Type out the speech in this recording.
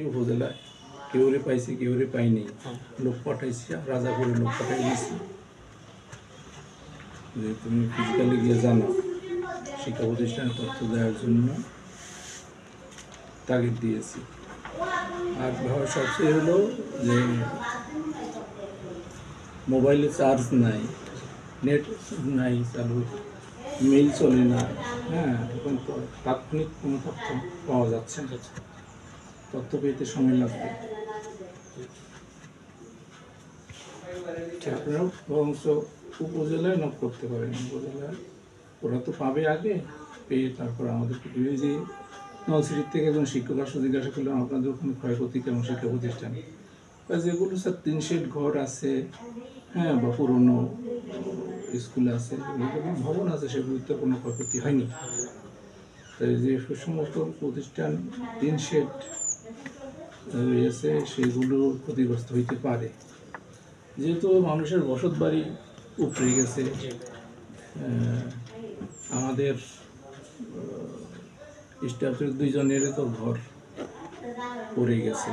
উপজেলায় কেউরে পাইছি কেউরে পাইনি, লোক পাঠাইছি, রাজাপুরে লোক পাঠাই দিয়েছি যে তুমি ফিজিক্যালি গিয়ে জানো, শিক্ষা প্রতিষ্ঠানের তথ্য দেওয়ার জন্য তাগিদ দিয়েছি। আর সবচেয়ে হলো যে মোবাইলে চার্জ নাই, নেট নাই চালু, মেইল চলে না, হ্যাঁ, এখন তো তাৎক্ষণিক কোনো তথ্য পাওয়া যাচ্ছে না, তথ্য পেতে সময় লাগবে। আপনারাও বরঞ্চ উপজেলায় নক করতে পারেন, উপজেলায় ওরা তো পাবে আগে, পেয়ে তারপর আমাদেরকে দিয়ে যে নলসিটির থেকে একজন শিক্ষক আসলে জিজ্ঞাসা করলাম আপনাদের ওখানে ক্ষয়ক্ষতি কেমন শিক্ষা প্রতিষ্ঠান, যেগুলো স্যার 3 শেড ঘর আছে, হ্যাঁ, বা পুরনো স্কুল আছে, ভবন আছে, সেগুলিতে কোনো ক্ষয়ক্ষতি হয়নি। তাই যে সমস্ত প্রতিষ্ঠান 3 শেড রয়েছে সেগুলো ক্ষতিগ্রস্ত হইতে পারে, যেহেতু মানুষের বসত বাড়ি উপড়ে গেছে, আমাদের স্টাফের 2 জনের তো ঘর পড়ে গেছে।